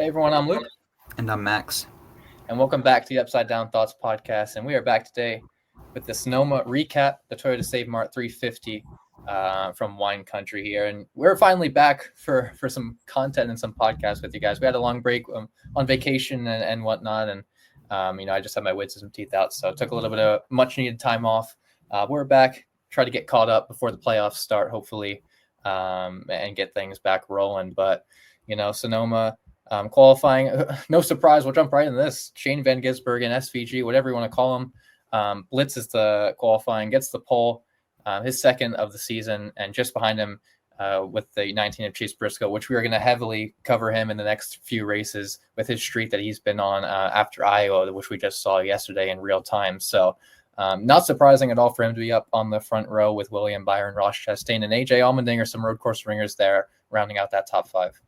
Hey everyone, I'm Luke, And I'm Max. and welcome back to the Upside Down Thoughts podcast. And we are back today with the Sonoma Recap, the Toyota Save Mart 350 from Wine Country here. And we're finally back for some content and some podcasts with you guys. We had a long break on vacation and whatnot, and I just had my wisdom teeth out, so it took a little bit of much needed time off. We're back, try to get caught up before the playoffs start, hopefully, and get things back rolling. But Sonoma. Qualifying, no surprise, we'll jump right into this. Shane Van Gisbergen, SVG, whatever you want to call him, blitzes the qualifying, gets the pole, his second of the season, and just behind him with the 19 of Chase Briscoe, which we are going to heavily cover him in the next few races with his streak that he's been on after Iowa, which we just saw yesterday in real time. So not surprising at all for him to be up on the front row with William Byron, Ross Chastain, and AJ Allmendinger, some road course ringers there, rounding out that top five.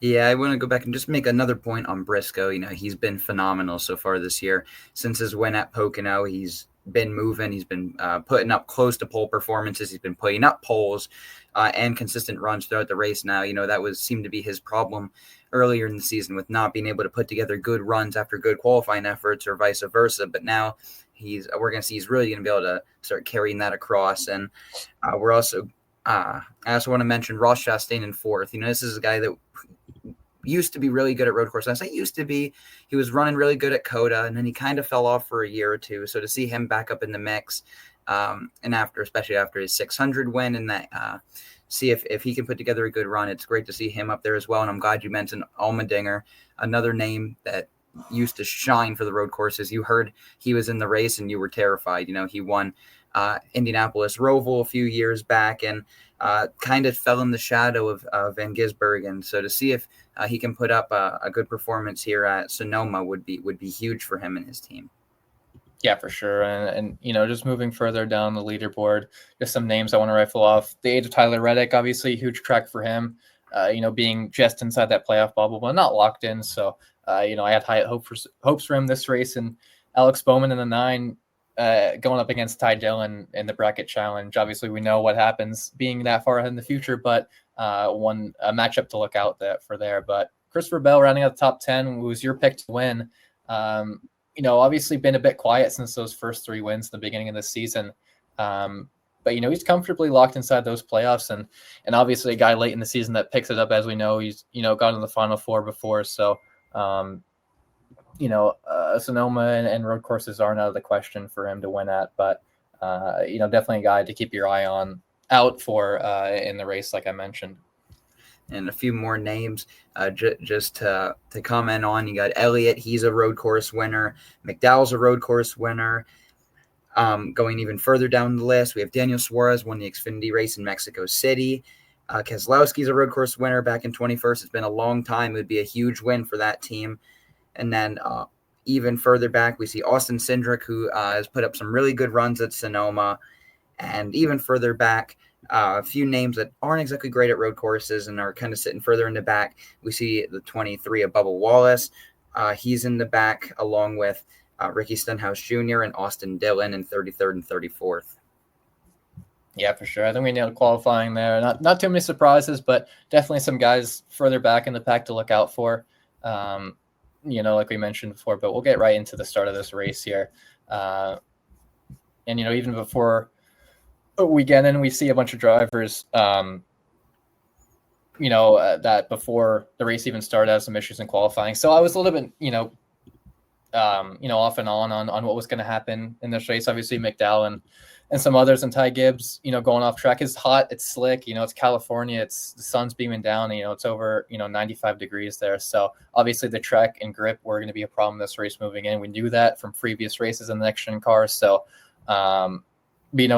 Yeah, I want to go back and just make another point on Briscoe. He's been phenomenal so far this year. Since his win at Pocono, he's been moving. He's been putting up close to pole performances. He's been putting up poles and consistent runs throughout the race now. That seemed to be his problem earlier in the season with not being able to put together good runs after good qualifying efforts or vice versa. But now we're going to see he's really going to be able to start carrying that across. And we're also I also want to mention Ross Chastain in fourth. This is a guy that used to be really good at road course. I say used to be. He was running really good at Coda, and then he kind of fell off for a year or two. So to see him back up in the mix, and especially after his 600 win, and that see if he can put together a good run, it's great to see him up there as well. And I'm glad you mentioned Allmendinger, another name that used to shine for the road courses. You heard he was in the race, and you were terrified. He won Indianapolis Roval a few years back, and kind of fell in the shadow of Van Gisbergen. So to see if he can put up a good performance here at Sonoma would be huge for him and his team. Yeah, for sure. And just moving further down the leaderboard, just some names I want to rifle off. The age of Tyler Reddick, obviously a huge track for him, being just inside that playoff bubble, but not locked in. So, I had high hopes for him this race. And Alex Bowman in the 9, going up against Ty Dillon in the bracket challenge. Obviously, we know what happens being that far ahead in the future, but a matchup to look out for there. But Christopher Bell rounding out the top 10 was your pick to win. Obviously been a bit quiet since those first 3 wins in the beginning of the season. But he's comfortably locked inside those playoffs, and obviously a guy late in the season that picks it up. As we know, he's gotten in the Final Four before, so Sonoma and road courses aren't out of the question for him to win at, but definitely a guy to keep your eye out for in the race, like I mentioned. And a few more names just to comment on. You got Elliott, he's a road course winner. McDowell's a road course winner. Going even further down the list, we have Daniel Suarez won the Xfinity race in Mexico City. Keselowski's a road course winner back in 21st. It's been a long time. It would be a huge win for that team. And then even further back, we see Austin Cindric, who has put up some really good runs at Sonoma. And even further back, a few names that aren't exactly great at road courses and are kind of sitting further in the back. We see the 23 of Bubba Wallace. He's in the back along with Ricky Stenhouse Jr. and Austin Dillon in 33rd and 34th. Yeah, for sure. I think we nailed qualifying there. Not too many surprises, but definitely some guys further back in the pack to look out for. Like we mentioned before, but we'll get right into the start of this race here. Even before we get in, we see a bunch of drivers, that before the race even started had some issues in qualifying. So I was a little bit, off and on what was going to happen in this race. Obviously McDowell and some others, and Ty Gibbs, going off track. Is hot, it's slick, it's California, the sun's beaming down, it's over 95 degrees there. So obviously the track and grip were going to be a problem this race moving in. We knew that from previous races in the next gen cars. So in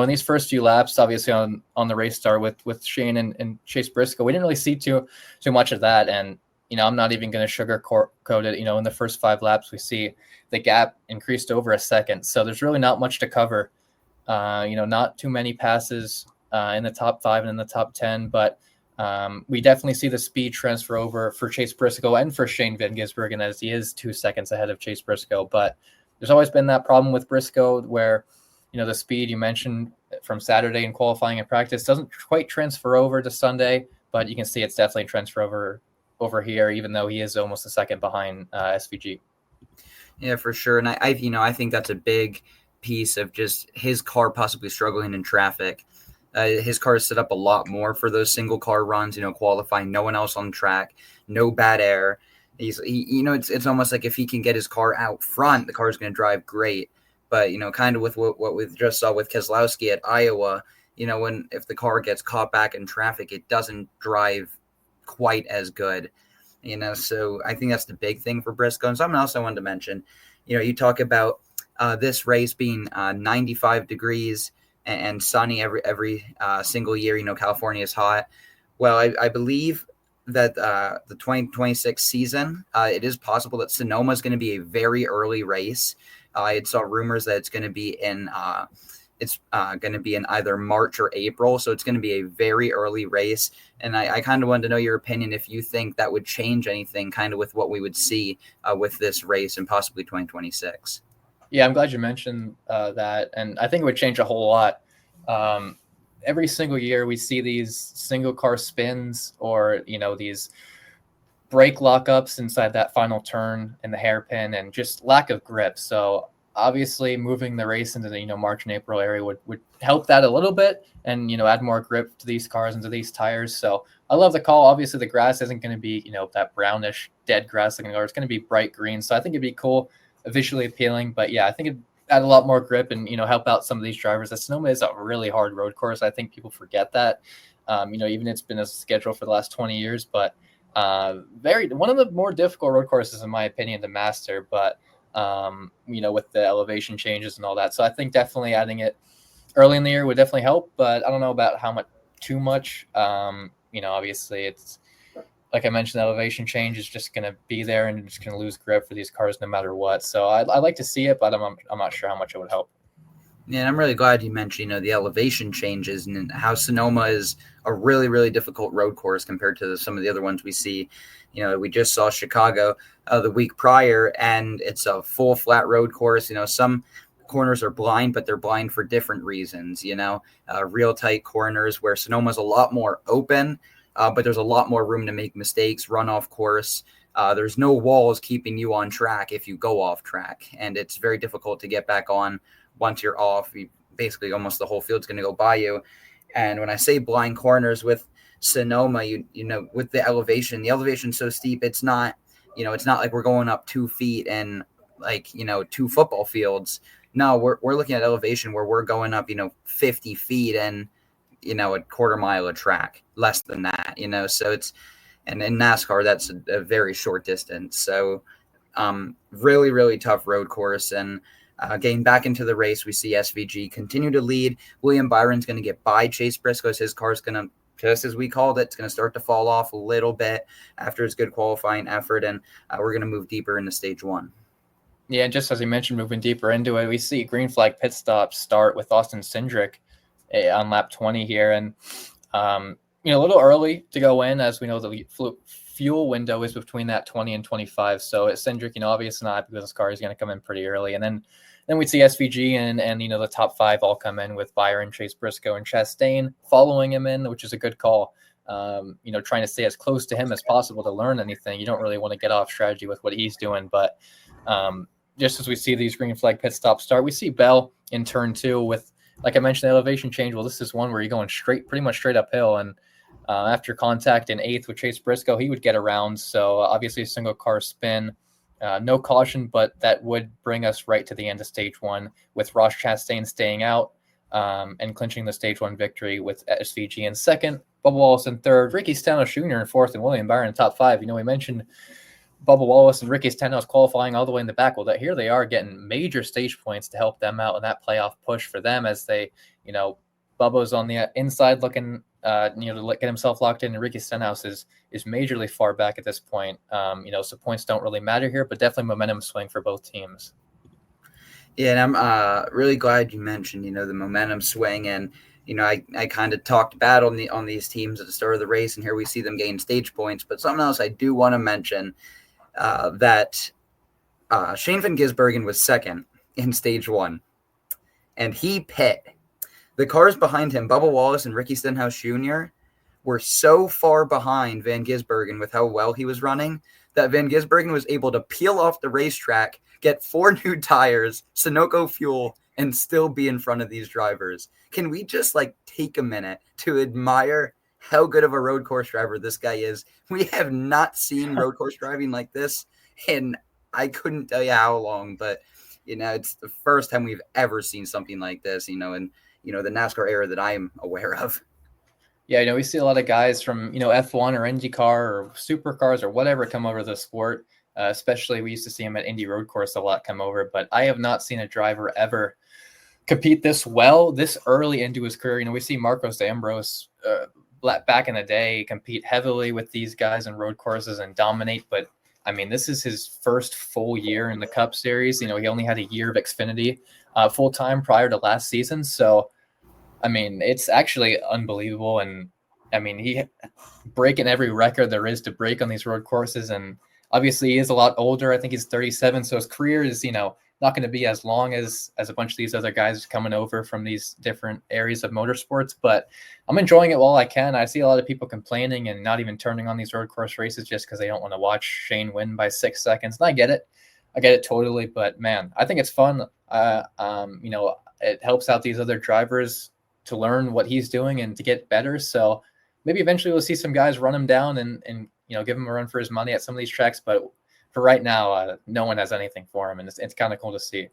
these first few laps, obviously on the race start with Shane and Chase Briscoe, we didn't really see too much of that. And I'm not even going to sugarcoat it. In the first 5 laps, we see the gap increased over a second. So there's really not much to cover. Not too many passes in the top 5 and in the top 10, but we definitely see the speed transfer over for Chase Briscoe and for Shane Van Gisbergen, as he is 2 seconds ahead of Chase Briscoe. But there's always been that problem with Briscoe where, the speed you mentioned from Saturday in qualifying and practice doesn't quite transfer over to Sunday, but you can see it's definitely transfer over over here, even though he is almost a second behind SVG. Yeah, for sure. And I think that's a big piece of just his car possibly struggling in traffic. His car is set up a lot more for those single car runs, qualifying, no one else on the track, no bad air. It's almost like if he can get his car out front, the car is going to drive great. But, kind of with what we just saw with Keselowski at Iowa, if the car gets caught back in traffic, it doesn't drive quite as good. So I think that's the big thing for Briscoe. And something else I wanted to mention, you talk about this race being 95 degrees and sunny every single year. California is hot. Well, I believe that the 2026 season, it is possible that Sonoma is going to be a very early race. I saw rumors that it's going to be in either March or April, so it's going to be a very early race. And I kind of wanted to know your opinion if you think that would change anything kind of with what we would see with this race and possibly 2026. Yeah, I'm glad you mentioned that, and I think it would change a whole lot. Every single year we see these single car spins or, these brake lockups inside that final turn and the hairpin and just lack of grip. So obviously moving the race into the, March and April area would help that a little bit and, add more grip to these cars and to these tires. So I love the call. Obviously the grass isn't going to be, that brownish dead grass looking color. It's going to be bright green. So I think it'd be cool, visually appealing, but yeah, I think it'd add a lot more grip and, help out some of these drivers. The Sonoma is a really hard road course. I think people forget that, even it's been a schedule for the last 20 years, but one of the more difficult road courses, in my opinion, to master, but with the elevation changes and all that. So I think definitely adding it early in the year would definitely help, but I don't know about how much too much. Obviously it's like I mentioned, the elevation change is just going to be there and just going to lose grip for these cars no matter what. So I'd like to see it, but I'm not sure how much it would help. Yeah, and I'm really glad you mentioned, the elevation changes and how Sonoma is a really, really difficult road course compared to some of the other ones we see. We just saw Chicago the week prior, and it's a full flat road course. Some corners are blind, but they're blind for different reasons, real tight corners where Sonoma's a lot more open, but there's a lot more room to make mistakes, run off course. There's no walls keeping you on track if you go off track, and it's very difficult to get back on. Once you're off, basically almost the whole field's going to go by you. And when I say blind corners with Sonoma, with the elevation's so steep, it's not like we're going up 2 feet and 2 football fields. No, we're looking at elevation where we're going up, 50 feet and, a quarter mile of track, less than that, so it's, and in NASCAR, that's a very short distance. So really, really tough road course. And getting back into the race, we see SVG continue to lead. William Byron's going to get by Chase Briscoe. His car's going to, just as we called it, it's going to start to fall off a little bit after his good qualifying effort. And we're going to move deeper into stage 1. Yeah, and just as you mentioned, moving deeper into it, we see green flag pit stop start with Austin Cindric on lap 20 here. And, a little early to go in, as we know the fuel window is between that 20 and 25. So at Cindric, obviously not, because his car is going to come in pretty early. And then we'd see SVG and the top 5 all come in with Byron, Chase Briscoe, and Chastain following him in, which is a good call. Trying to stay as close to him as possible to learn anything. You don't really want to get off strategy with what he's doing. But just as we see these green flag pit stops start, we see Bell in turn 2 with, like I mentioned, the elevation change. Well, this is one where you're going pretty much straight uphill. And after contact in 8th with Chase Briscoe, he would get around. So obviously a single car spin, no caution, but that would bring us right to the end of stage 1 with Ross Chastain staying out and clinching the stage 1 victory with SVG in 2nd, Bubba Wallace in 3rd, Ricky Stenhouse Jr. in 4th, and William Byron in top 5. We mentioned Bubba Wallace and Ricky Stenhouse qualifying all the way in the back. Well, here they are getting major stage points to help them out in that playoff push for them, as they, Bubba's on the inside looking, to get himself locked in, and Ricky Stenhouse is majorly far back at this point. So points don't really matter here, but definitely momentum swing for both teams. Yeah, and I'm really glad you mentioned, the momentum swing. And, I kind of talked bad on these teams at the start of the race, and here we see them gain stage points. But something else I do want to mention, that Shane Van Gisbergen was 2nd in stage 1, and he pit. The cars behind him, Bubba Wallace and Ricky Stenhouse Jr., were so far behind Van Gisbergen with how well he was running that Van Gisbergen was able to peel off the racetrack, get 4 new tires, Sunoco fuel, and still be in front of these drivers. Can we just take a minute to admire how good of a road course driver this guy is? We have not seen road course driving like this in I couldn't tell you how long, but it's the first time we've ever seen something like this, in the NASCAR era that I am aware of. Yeah, we see a lot of guys from, F1 or IndyCar or supercars or whatever come over the sport. Especially we used to see him at Indy Road Course a lot come over, but I have not seen a driver ever compete this well, this early into his career. We see Marcos Ambrose back in the day compete heavily with these guys in road courses and dominate, but I mean, this is his first full year in the Cup Series. He only had a year of Xfinity full time prior to last season. So, I mean, it's actually unbelievable. And I mean, he breaking every record there is to break on these road courses. And obviously he is a lot older. I think he's 37. So his career is, not going to be as long as a bunch of these other guys coming over from these different areas of motorsports, but I'm enjoying it while I can. I see a lot of people complaining and not even turning on these road course races just because they don't want to watch Shane win by 6 seconds. And I get it totally, but man, I think it's fun. It helps out these other drivers to learn what he's doing and to get better. So maybe eventually we'll see some guys run him down and give him a run for his money at some of these tracks, but for right now, no one has anything for him, and it's kind of cool to see.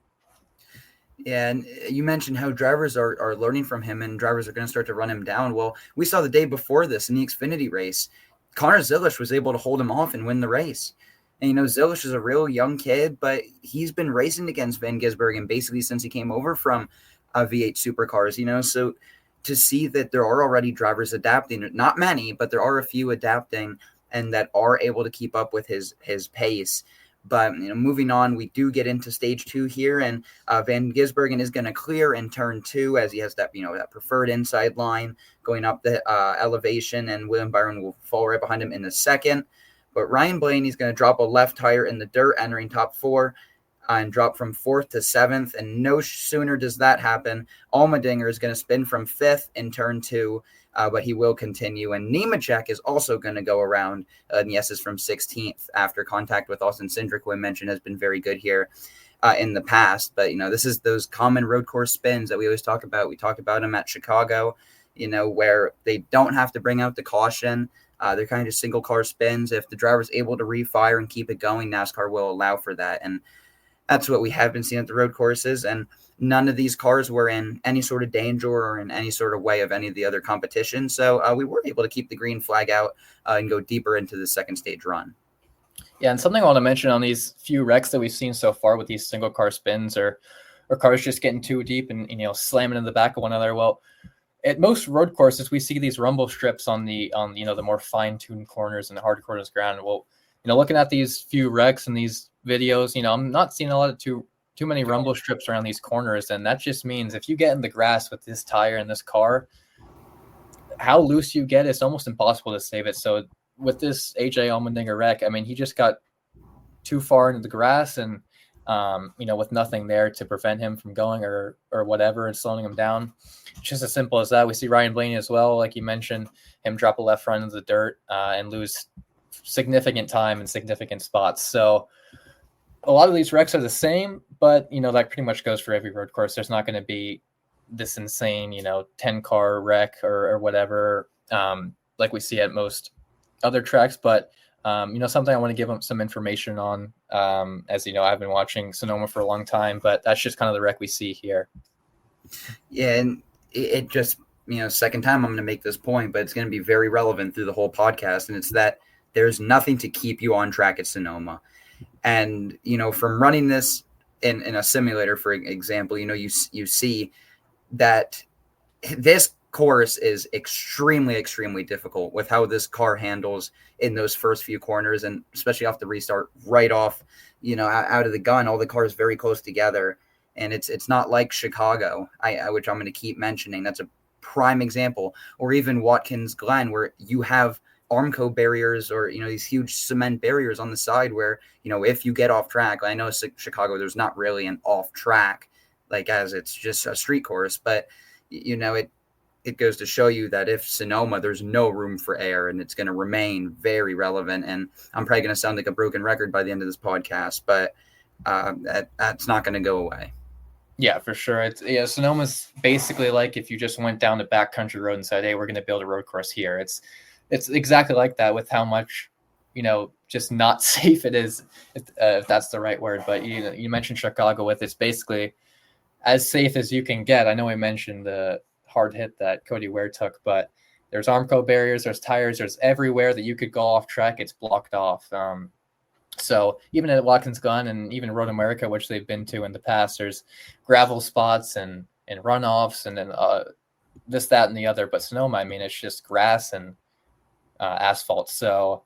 Yeah, and you mentioned how drivers are learning from him and drivers are going to start to run him down. Well, we saw the day before this in the Xfinity race, Connor Zilisch was able to hold him off and win the race. And, Zilisch is a real young kid, but he's been racing against Van Gisbergen basically since he came over from V8 Supercars, so to see that there are already drivers adapting, not many, but there are a few adapting and that are able to keep up with his pace. But, moving on, we do get into stage 2 here, and Van Gisbergen is going to clear in turn 2 as he has that, that preferred inside line going up the elevation, and William Byron will fall right behind him in the second. But Ryan Blaney's going to drop a left tire in the dirt, entering top 4, and drop from 4th to 7th. And no sooner does that happen, Allmendinger is going to spin from 5th in turn 2, but he will continue. And Nemechek is also going to go around. Yes, is from 16th after contact with Austin Cindric, who I mentioned has been very good here in the past. But, this is those common road course spins that we always talk about. We talked about them at Chicago, where they don't have to bring out the caution. They're kind of just single car spins. If the driver's able to refire and keep it going, NASCAR will allow for that. And that's what we have been seeing at the road courses. And none of these cars were in any sort of danger or in any sort of way of any of the other competition. So we were able to keep the green flag out and go deeper into the second stage run. Yeah, and something I want to mention on these few wrecks that we've seen so far with these single car spins or cars just getting too deep and slamming in the back of one another. Well, at most road courses, we see these rumble strips on the the more fine-tuned corners and the hard corners ground. Well, looking at these few wrecks and these videos, I'm not seeing a lot of too many rumble strips around these corners, and that just means if you get in the grass with this tire and this car, how loose you get, it's almost impossible to save it. So with this AJ Allmendinger wreck, I mean, he just got too far into the grass and with nothing there to prevent him from going or whatever and slowing him down. It's just as simple as that. We see Ryan Blaney as well, like you mentioned, him drop a left front into the dirt and lose significant time in significant spots. So a lot of these wrecks are the same, but that pretty much goes for every road course. There's not going to be this insane 10 car wreck or whatever like we see at most other tracks. But something I want to give them some information on as I've been watching Sonoma for a long time, but that's just kind of the wreck we see here. Yeah, and it just second time I'm going to make this point, but it's going to be very relevant through the whole podcast, and it's that there's nothing to keep you on track at Sonoma. And, from running this in a simulator, for example, you see that this course is extremely, extremely difficult with how this car handles in those first few corners, and especially off the restart right off, out of the gun, all the cars very close together. And it's not like Chicago, which I'm going to keep mentioning. That's a prime example. Or even Watkins Glen, where you have Armco barriers or, these huge cement barriers on the side where, if you get off track, I know Chicago, there's not really an off track, as it's just a street course, but, it goes to show you that if Sonoma, there's no room for error, and it's going to remain very relevant. And I'm probably going to sound like a broken record by the end of this podcast, but that's not going to go away. Yeah, for sure. Sonoma's basically like if you just went down the backcountry road and said, "Hey, we're going to build a road course here." It's exactly like that, with how much, just not safe it is, if that's the right word. But you mentioned Chicago with it's basically as safe as you can get. I know I mentioned the hard hit that Cody Ware took, but there's Armco barriers, there's tires, there's everywhere that you could go off track. It's blocked off. So even at Watkins Glen and even Road America, which they've been to in the past, there's gravel spots and runoffs and then this, that, and the other. But Sonoma, I mean, it's just grass and asphalt. So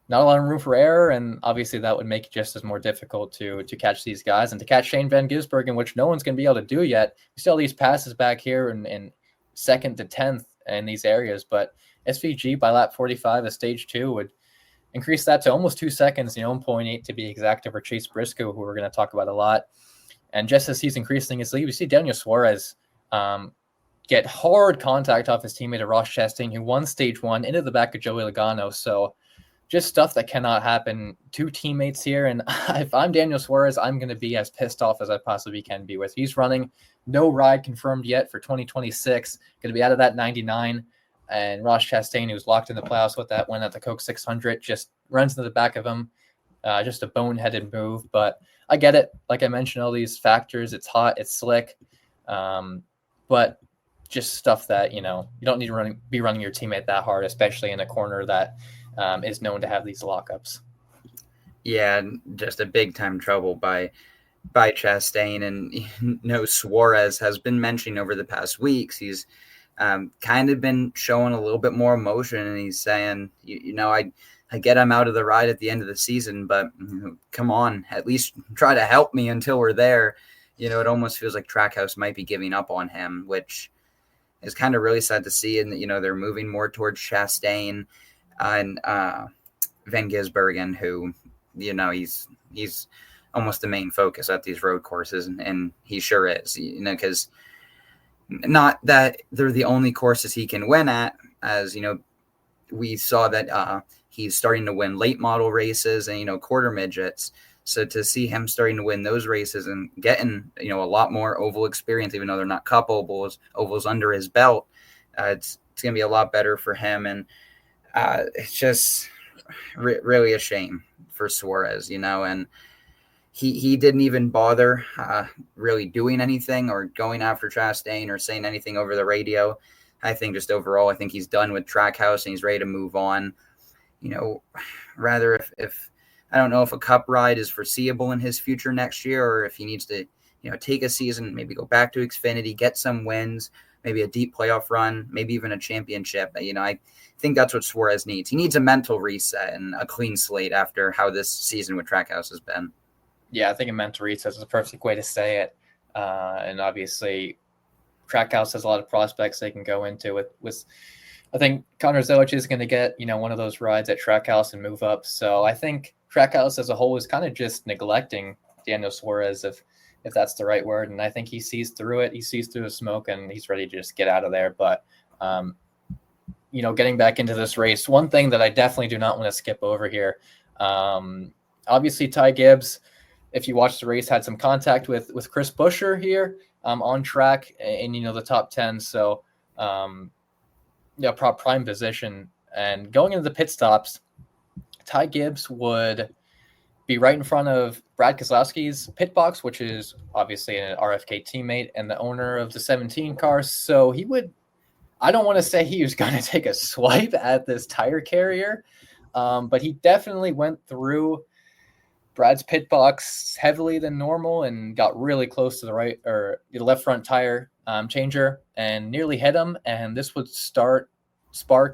not a lot of room for error, and obviously that would make it just as more difficult to catch these guys and to catch Shane Van Gisbergen, which no one's going to be able to do yet. We still have these passes back here in 2nd to 10th in these areas, but SVG by lap 45 of stage 2 would increase that to almost 2 seconds, 0.8 to be exact, over Chase Briscoe, who we're going to talk about a lot. And just as he's increasing his lead, we see Daniel Suarez get hard contact off his teammate Ross Chastain, who won stage 1, into the back of Joey Logano. So just stuff that cannot happen. 2 teammates here, and if I'm Daniel Suarez, I'm going to be as pissed off as I possibly can be with. He's running, no ride confirmed yet for 2026, going to be out of that 99, and Ross Chastain, who's locked in the playoffs with that win at the Coke 600, just runs into the back of him. Just a boneheaded move, but I get it. Like I mentioned, all these factors, it's hot, it's slick, but just stuff that, you don't need to be running your teammate that hard, especially in a corner that is known to have these lockups. Yeah, just a big time trouble by Chastain. And Suarez has been mentioning over the past weeks, he's kind of been showing a little bit more emotion, and he's saying, I get I'm out of the ride at the end of the season, but come on, at least try to help me until we're there. It almost feels like Trackhouse might be giving up on him, which is kind of really sad to see. And they're moving more towards Chastain and Van Gisbergen, who he's almost the main focus at these road courses, and he sure is. Because not that they're the only courses he can win at, as we saw that he's starting to win late model races and quarter midgets. So to see him starting to win those races and getting a lot more oval experience, even though they're not cup ovals under his belt, it's going to be a lot better for him. And it's just really a shame for Suarez, and he didn't even bother really doing anything or going after Chastain or saying anything over the radio. I think just overall, I think he's done with Trackhouse and he's ready to move on. Rather if I don't know if a cup ride is foreseeable in his future next year, or if he needs to, take a season, maybe go back to Xfinity, get some wins, maybe a deep playoff run, maybe even a championship. I think that's what Suarez needs. He needs a mental reset and a clean slate after how this season with Trackhouse has been. Yeah, I think a mental reset is the perfect way to say it. And obviously, Trackhouse has a lot of prospects they can go into with I think Connor Zoich is going to get, one of those rides at Trackhouse and move up. So I think Trackhouse as a whole is kind of just neglecting Daniel Suarez, if that's the right word. And I think he sees through it. He sees through the smoke and he's ready to just get out of there. But, getting back into this race, one thing that I definitely do not want to skip over here. Obviously, Ty Gibbs, if you watch the race, had some contact with Chris Buescher here on track in, the top 10. So, prime position. And going into the pit stops, Ty Gibbs would be right in front of Brad Keselowski's pit box, which is obviously an RFK teammate and the owner of the 17 car. So he would, I don't want to say he was going to take a swipe at this tire carrier, but he definitely went through Brad's pit box heavily than normal and got really close to the right or the left front tire changer and nearly hit him. And this would spark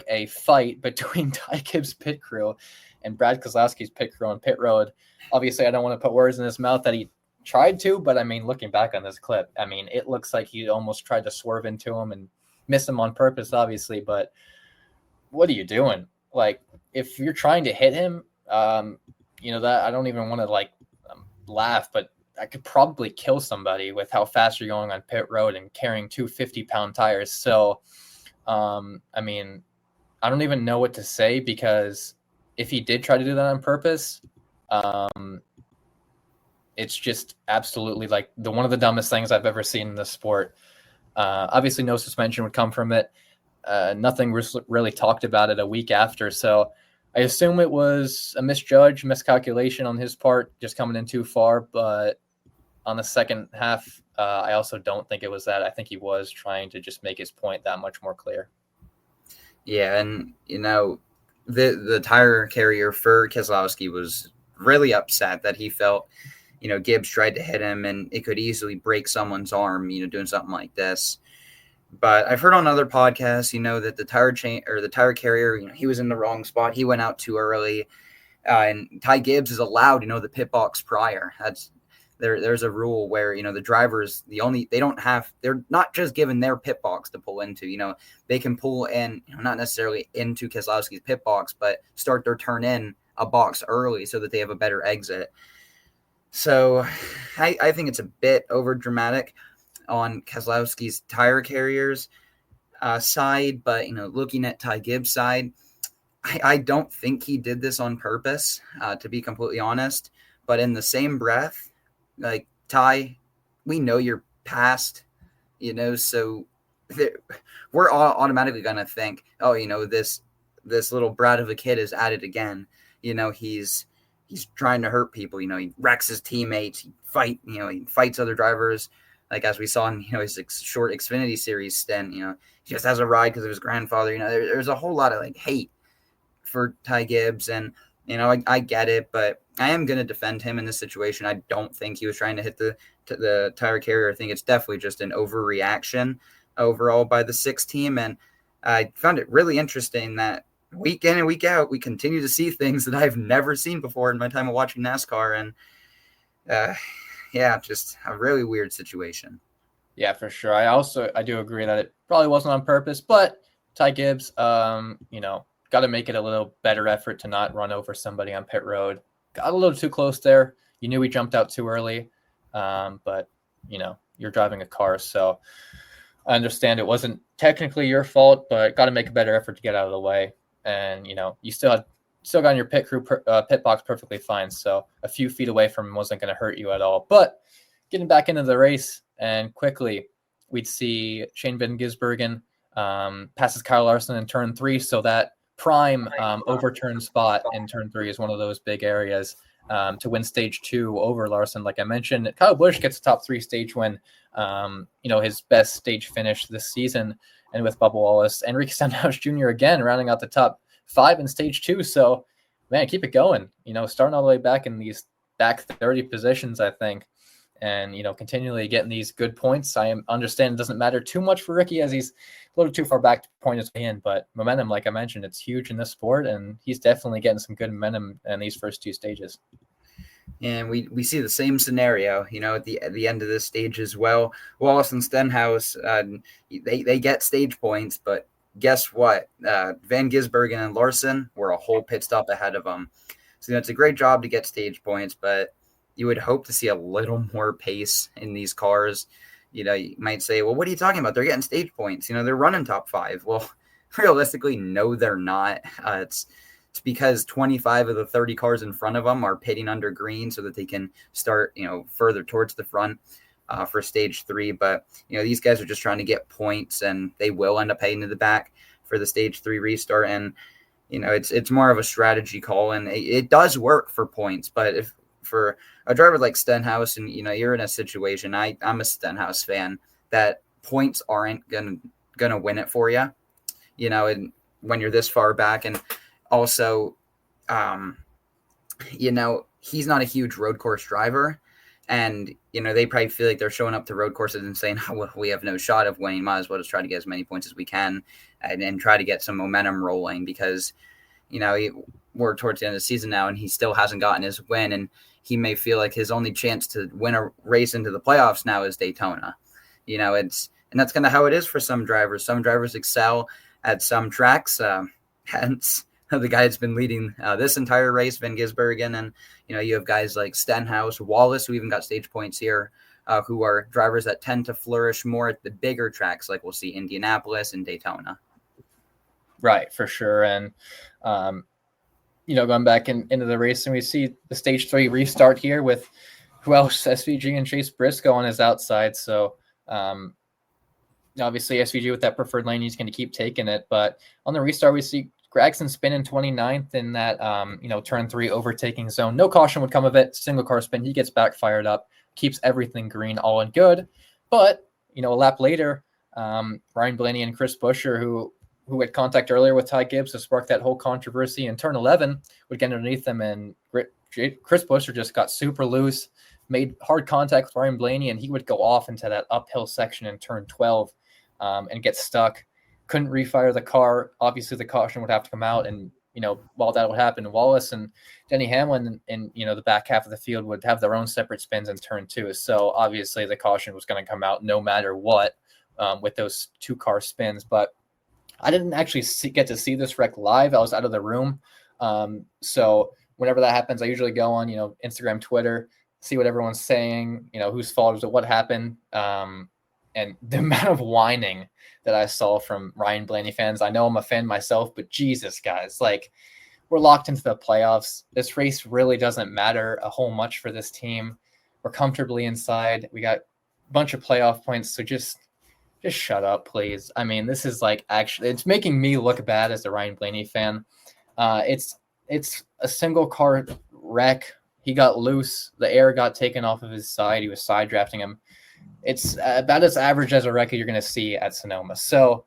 a fight between Ty Gibbs' pit crew and Brad Keselowski's pit crew on pit road. Obviously, I don't want to put words in his mouth that he tried to, but I mean, looking back on this clip, I mean, it looks like he almost tried to swerve into him and miss him on purpose, obviously. But what are you doing? Like, if you're trying to hit him, that I don't even want to laugh, but I could probably kill somebody with how fast you're going on pit road and carrying 2 50-pound tires. So I mean, I don't even know what to say, because if he did try to do that on purpose, it's just absolutely like one of the dumbest things I've ever seen in this sport. Obviously, no suspension would come from it. Nothing really talked about it a week after. So I assume it was a miscalculation on his part, just coming in too far. But on the second half, I also don't think it was that. I think he was trying to just make his point that much more clear. Yeah, and the tire carrier for Keselowski was really upset that he felt Gibbs tried to hit him, and it could easily break someone's arm, doing something like this. But I've heard on other podcasts, that the tire carrier, he was in the wrong spot. He went out too early, and Ty Gibbs is allowed, the pit box prior. There's a rule where the drivers they're not just given their pit box to pull into. They can pull in, not necessarily into Keselowski's pit box, but start their turn in a box early so that they have a better exit. So I think it's a bit over dramatic on Keselowski's tire carriers side, but looking at Ty Gibbs' side, I don't think he did this on purpose, to be completely honest. But in the same breath, like, Ty, we know you're past, so we're all automatically gonna think, oh, this little brat of a kid is at it again. He's trying to hurt people. He wrecks his teammates. He fights other drivers. Like, as we saw in his short Xfinity Series stint, he just has a ride because of his grandfather. There's a whole lot of hate for Ty Gibbs, and I get it, but I am going to defend him in this situation. I don't think he was trying to hit the tire carrier. I think it's definitely just an overreaction overall by the 6 team, and I found it really interesting that week in and week out we continue to see things that I've never seen before in my time of watching NASCAR, and just a really weird situation. Yeah, for sure. I do agree that it probably wasn't on purpose, but Ty Gibbs, got to make it a little better effort to not run over somebody on pit road. Got a little too close there. You knew he jumped out too early, but you're driving a car, so I understand it wasn't technically your fault, but got to make a better effort to get out of the way. And you still got in your pit box perfectly fine, so a few feet away from him wasn't going to hurt you at all. But getting back into the race, and quickly, we'd see Shane Van Gisbergen passes Kyle Larson in turn 3, so that prime overturn spot in turn 3 is one of those big areas to win stage 2 over Larson. Like I mentioned, Kyle Busch gets a top 3 stage win, his best stage finish this season, and with Bubba Wallace, Enrique Stenhouse Jr. again rounding out the top 5 in stage 2. So, man, keep it going. Starting all the way back in these back 30 positions, I think, and continually getting these good points. I understand it doesn't matter too much for Ricky, as he's a little too far back to point his way in, but momentum, like I mentioned, it's huge in this sport, and he's definitely getting some good momentum in these first 2 stages. And we see the same scenario, at the end of this stage as well. Wallace and Stenhouse, they get stage points, but guess what? Van Gisbergen and Larson were a whole pit stop ahead of them. So it's a great job to get stage points, but you would hope to see a little more pace in these cars. You might say, well, what are you talking about? They're getting stage points. They're running top 5. Well, realistically, no, they're not. It's because 25 of the 30 cars in front of them are pitting under green so that they can start, further towards the front for stage 3. But, these guys are just trying to get points, and they will end up heading to the back for the stage 3 restart. And, it's more of a strategy call, and it does work for points. But if for a driver like Stenhouse, and you're in a situation, I'm a Stenhouse fan, that points aren't gonna win it for you, and when you're this far back. And also, he's not a huge road course driver, and they probably feel like they're showing up to road courses and saying, oh, well, we have no shot of winning, might as well just try to get as many points as we can and try to get some momentum rolling, because we're towards the end of the season now and he still hasn't gotten his win, and he may feel like his only chance to win a race into the playoffs now is Daytona. And that's kind of how it is for some drivers. Some drivers excel at some tracks. Hence, the guy that's been leading this entire race, Van Gisbergen, and you have guys like Stenhouse, Wallace, who even got stage points here, who are drivers that tend to flourish more at the bigger tracks, like we'll see Indianapolis and Daytona. Right, for sure. And, going back into the race, and we see the stage 3 restart here with who else? SVG and Chase Briscoe on his outside. So, obviously SVG with that preferred lane, he's going to keep taking it. But on the restart, we see Gragson spin in 29th in that, turn 3 overtaking zone. No caution would come of it. Single car spin. He gets back fired up, keeps everything green, all in good. But, a lap later, Ryan Blaney and Chris Buescher, who had contact earlier with Ty Gibbs to spark that whole controversy in turn 11, would get underneath them. And Chris Buescher just got super loose, made hard contact with Ryan Blaney, and he would go off into that uphill section in turn 12 and get stuck. Couldn't refire the car. Obviously, the caution would have to come out. And, while that would happen, Wallace and Denny Hamlin in the back half of the field would have their own separate spins in turn 2. So obviously the caution was going to come out no matter what with those 2-car spins. But I didn't actually get to see this wreck live. I was out of the room. So whenever that happens, I usually go on, Instagram, Twitter, see what everyone's saying, whose fault was it, what happened. And the amount of whining that I saw from Ryan Blaney fans, I know I'm a fan myself, but Jesus, guys, we're locked into the playoffs. This race really doesn't matter a whole much for this team. We're comfortably inside. We got a bunch of playoff points. So just shut up, please. I mean, this is actually, it's making me look bad as a Ryan Blaney fan. It's a single car wreck. He got loose. The air got taken off of his side. He was side drafting him. It's about as average as a record you're going to see at Sonoma. So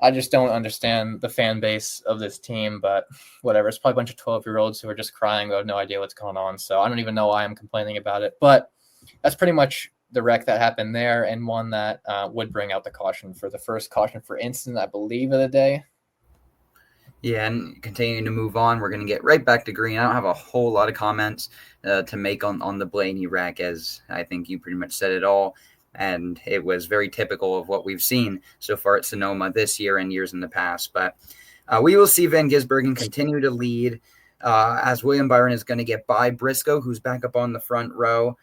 I just don't understand the fan base of this team, but whatever. It's probably a bunch of 12-year-olds who are just crying who have no idea what's going on. So I don't even know why I'm complaining about it. But that's pretty much the wreck that happened there, and one that would bring out the caution for the first caution for incident, I believe, of the day. Yeah, and continuing to move on, we're going to get right back to green. I don't have a whole lot of comments to make on the Blaney wreck, as I think you pretty much said it all. And it was very typical of what we've seen so far at Sonoma this year and years in the past. But we will see Van Gisbergen continue to lead as William Byron is going to get by Briscoe, who's back up on the front row.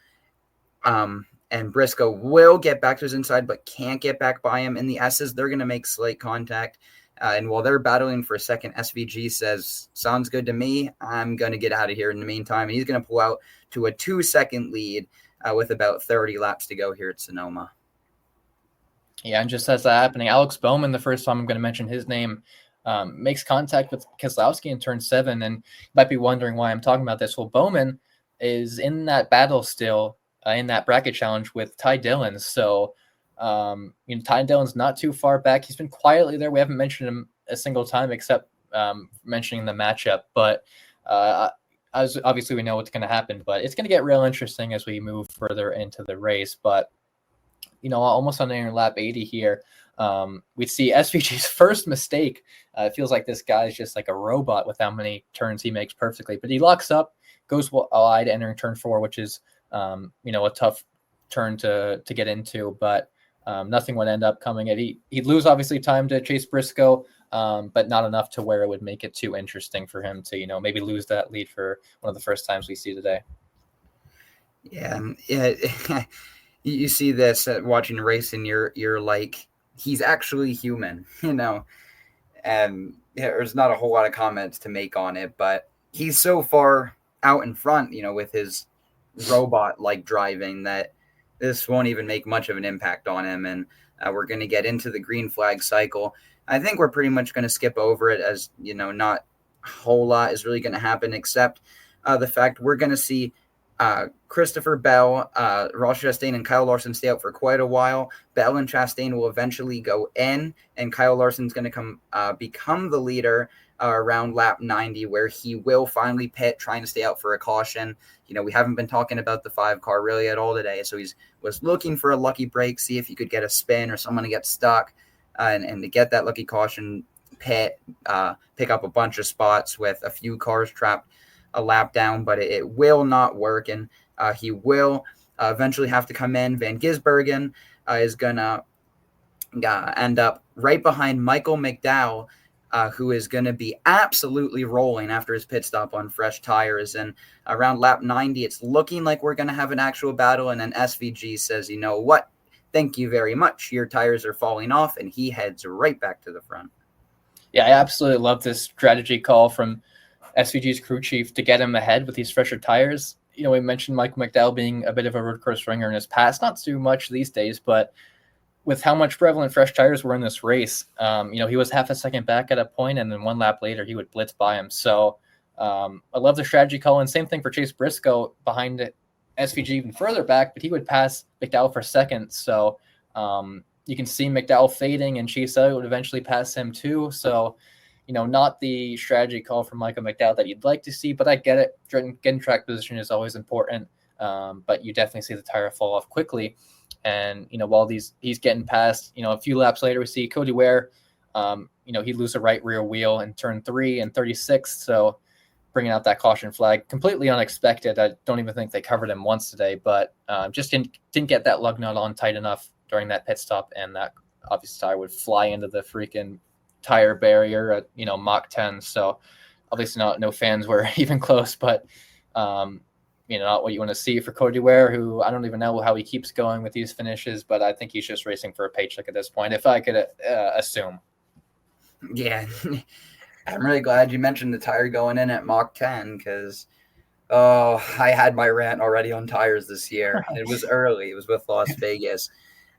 And Briscoe will get back to his inside, but can't get back by him. In the S's, they're going to make slight contact. And while they're battling for a second, SVG says, sounds good to me. I'm going to get out of here in the meantime. And he's going to pull out to a 2-second lead with about 30 laps to go here at Sonoma. Yeah, and just as that happening, Alex Bowman, the first time I'm going to mention his name, makes contact with Keselowski in turn 7. And you might be wondering why I'm talking about this. Well, Bowman is in that battle still, in that bracket challenge with Ty Dillon. So, Ty Dillon's not too far back. He's been quietly there. We haven't mentioned him a single time except mentioning the matchup. But as obviously we know what's going to happen. But it's going to get real interesting as we move further into the race. But, almost on near lap 80 here, we see SVG's first mistake. It feels like this guy's just like a robot with how many turns he makes perfectly. But he locks up, goes wide, entering turn 4, which is, a tough turn to get into. But nothing would end up coming at. He'd lose obviously time to Chase Briscoe, but not enough to where it would make it too interesting for him to, maybe lose that lead for one of the first times we see today. Yeah. You see this watching a race and you're like, he's actually human, and there's not a whole lot of comments to make on it, but he's so far out in front, with his robot-like driving that this won't even make much of an impact on him. And we're going to get into the green flag cycle. I think we're pretty much going to skip over it as, not a whole lot is really going to happen except the fact we're going to see Christopher Bell, Ross Chastain, and Kyle Larson stay out for quite a while. Bell and Chastain will eventually go in, and Kyle Larson's going to become the leader around lap 90, where he will finally pit, trying to stay out for a caution. We haven't been talking about the 5-car really at all today, so was looking for a lucky break, see if he could get a spin or someone to get stuck, and to get that lucky caution, pit, pick up a bunch of spots with a few cars trapped a lap down, but it will not work, and he will eventually have to come in. Van Gisbergen is going to end up right behind Michael McDowell, who is going to be absolutely rolling after his pit stop on fresh tires. And around lap 90, it's looking like we're going to have an actual battle, and then SVG says, you know what, thank you very much, your tires are falling off, and he heads right back to the front. Yeah, I absolutely love this strategy call from SVG's crew chief to get him ahead with these fresher tires. We mentioned Michael McDowell being a bit of a road course ringer in his past, not too much these days, but with how much prevalent fresh tires were in this race, he was half a second back at a point, and then one lap later he would blitz by him. So I love the strategy call, and same thing for Chase Briscoe behind it. SVG even further back, but he would pass McDowell for second. So you can see McDowell fading, and Chase Elliott would eventually pass him too. So, not the strategy call from Michael McDowell that you'd like to see, but I get it. Getting track position is always important, but you definitely see the tire fall off quickly. And, while he's getting past, a few laps later, we see Cody Ware, he'd lose a right rear wheel in turn 3 and 36. So bringing out that caution flag, completely unexpected. I don't even think they covered him once today, but just didn't get that lug nut on tight enough during that pit stop. And that obviously tire would fly into the freaking tire barrier at, Mach 10. So obviously no fans were even close, but, not what you want to see for Cody Ware, who I don't even know how he keeps going with these finishes, but I think he's just racing for a paycheck at this point, if I could assume. Yeah, I'm really glad you mentioned the tire going in at Mach 10 because, I had my rant already on tires this year. It was early. It was with Las Vegas,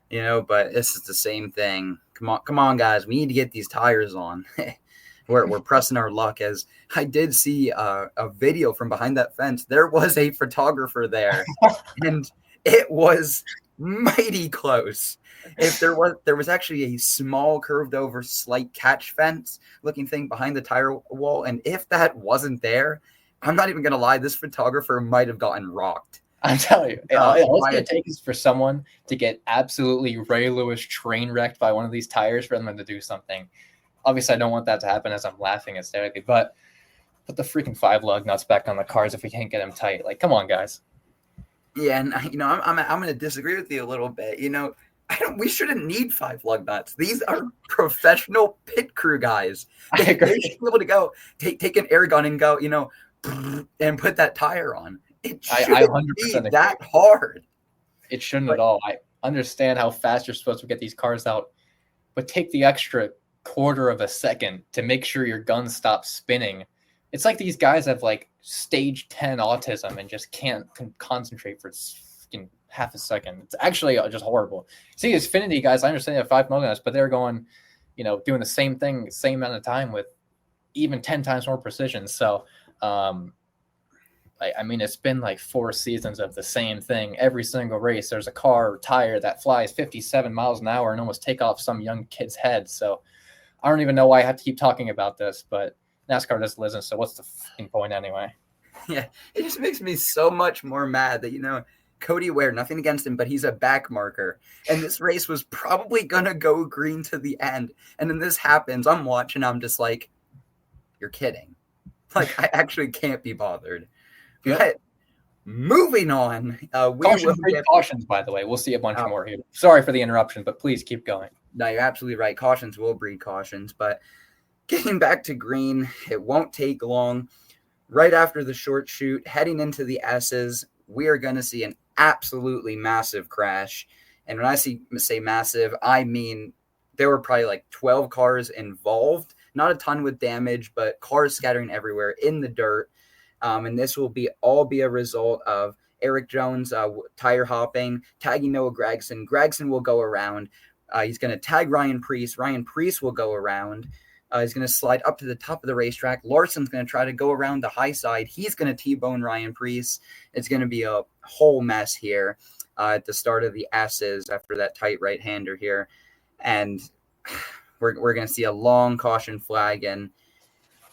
but this is the same thing. Come on, guys. We need to get these tires on. We're pressing our luck. As I did see a video from behind that fence. There was a photographer there, and it was mighty close. If there was actually a small curved over slight catch fence looking thing behind the tire wall, and if that wasn't there, I'm not even gonna lie, this photographer might have gotten rocked. I'm telling you, all it's going to take is for someone to get absolutely Ray Lewis train wrecked by one of these tires for them to do something. Obviously, I don't want that to happen as I'm laughing hysterically, but put the freaking 5 lug nuts back on the cars if we can't get them tight. Like, come on, guys. Yeah, and I'm going to disagree with you a little bit. We shouldn't need 5 lug nuts. These are professional pit crew guys. They should be able to go take an air gun and go, and put that tire on. It shouldn't be that hard. It shouldn't at all. I understand how fast you're supposed to get these cars out, but take the extra quarter of a second to make sure your gun stops spinning. It's like these guys have like stage 10 autism and just can't concentrate for half a second. It's actually just horrible. See, Xfinity guys, I understand they have 5 million, but they're going, doing the same thing, same amount of time with even 10 times more precision. So, it's been like 4 seasons of the same thing. Every single race, there's a car or tire that flies 57 miles an hour and almost take off some young kid's head. So I don't even know why I have to keep talking about this, but NASCAR doesn't listen. So what's the fucking point anyway? Yeah, it just makes me so much more mad that, Cody Ware, nothing against him, but he's a back marker. And this race was probably going to go green to the end. And then this happens. I'm watching. I'm just like, you're kidding. Like, I actually can't be bothered. But moving on. Cautions, by the way. We'll see a bunch more here. Sorry for the interruption, but please keep going. No, you're absolutely right. Cautions will breed cautions. But getting back to green, it won't take long. Right after the short shoot, heading into the S's, we are going to see an absolutely massive crash. And when I say massive, I mean there were probably like 12 cars involved. Not a ton with damage, but cars scattering everywhere in the dirt. And this will all be a result of Eric Jones tire hopping, tagging Noah Gragson. Gragson will go around. He's going to tag Ryan Preece. Ryan Preece will go around. He's going to slide up to the top of the racetrack. Larson's going to try to go around the high side. He's going to T-bone Ryan Preece. It's going to be a whole mess here at the start of the S's after that tight right-hander here. And we're going to see a long caution flag, and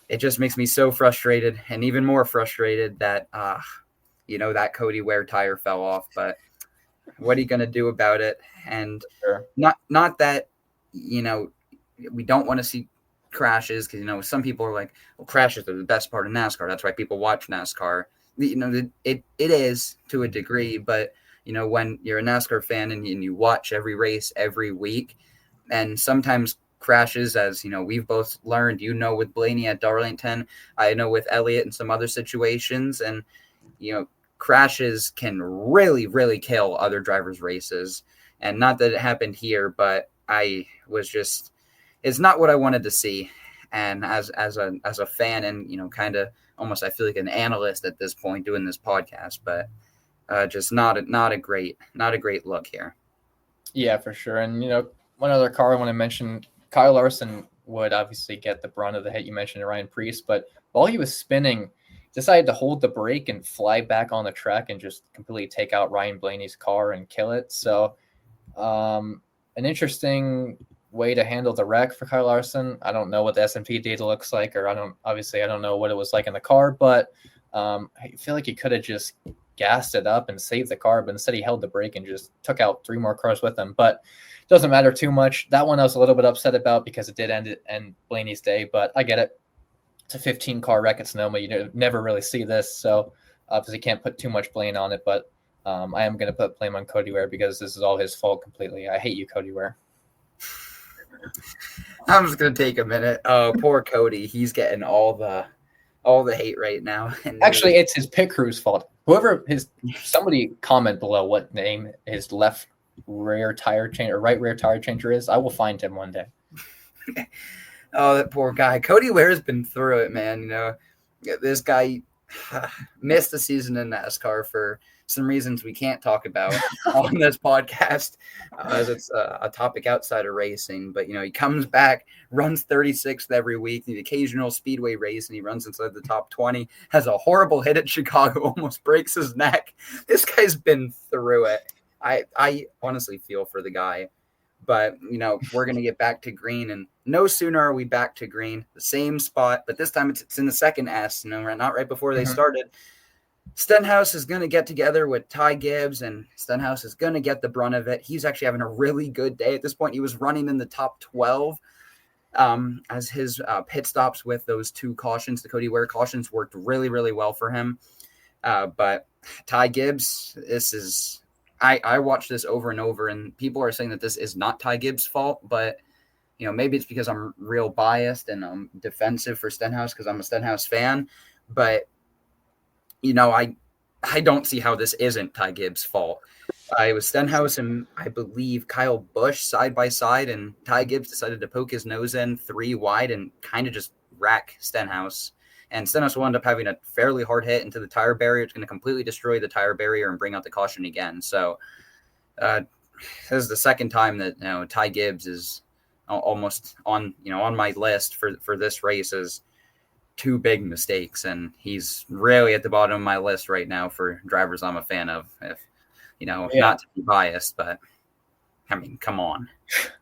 it just makes me so frustrated, and even more frustrated that, that Cody Ware tire fell off. But what are you going to do about it? And not that, we don't want to see crashes because, some people are like, well, crashes are the best part of NASCAR. That's why people watch NASCAR. It is to a degree, but, when you're a NASCAR fan and you watch every race every week, and sometimes crashes, as we've both learned, with Blaney at Darlington, I know with Elliott and some other situations, and crashes can really, really kill other drivers' races. And not that it happened here, but it's not what I wanted to see. And as a fan and, kind of almost, I feel like an analyst at this point doing this podcast, but just not a great look here. Yeah, for sure. And, one other car I want to mention, Kyle Larson would obviously get the brunt of the hit. You mentioned Ryan Preece, but while he was spinning, decided to hold the brake and fly back on the track and just completely take out Ryan Blaney's car and kill it. So an interesting way to handle the wreck for Kyle Larson. I don't know what the S&P data looks like, or I don't know what it was like in the car, but I feel like he could have just gassed it up and saved the car, but instead he held the brake and just took out 3 more cars with him. But it doesn't matter too much. That one I was a little bit upset about because it did end Blaney's day, but I get it. It's a 15-car wreck at Sonoma. You never really see this, so obviously can't put too much blame on it, but I am going to put blame on Cody Ware because this is all his fault completely. I hate you, Cody Ware. I'm just going to take a minute. Oh, poor Cody. He's getting all the hate right now. And actually, it's his pit crew's fault. Somebody comment below what name his left rear tire change or right rear tire changer is. I will find him one day. Oh, that poor guy. Cody Ware's been through it, man. This guy missed the season in NASCAR for some reasons we can't talk about on this podcast, as it's a topic outside of racing. But, he comes back, runs 36th every week, the occasional speedway race, and he runs inside the top 20, has a horrible hit at Chicago, almost breaks his neck. This guy's been through it. I honestly feel for the guy. But, we're going to get back to green, and no sooner are we back to green, the same spot, but this time it's in the second S, not right before they started. Stenhouse is going to get together with Ty Gibbs, and Stenhouse is going to get the brunt of it. He's actually having a really good day. At this point, he was running in the top 12 as his pit stops with those 2 cautions. The Cody Ware cautions worked really, really well for him. But Ty Gibbs, I watched this over and over, and people are saying that this is not Ty Gibbs' fault, but maybe it's because I'm real biased and I'm defensive for Stenhouse because I'm a Stenhouse fan. But I don't see how this isn't Ty Gibbs' fault. It was Stenhouse and I believe Kyle Busch side by side, and Ty Gibbs decided to poke his nose in 3 wide and kind of just rack Stenhouse. And Stenhouse will end up having a fairly hard hit into the tire barrier. It's going to completely destroy the tire barrier and bring out the caution again. So this is the second time that Ty Gibbs is almost on my list for this race as 2 big mistakes, and he's really at the bottom of my list right now for drivers I'm a fan of. If not to be biased, but I mean, come on.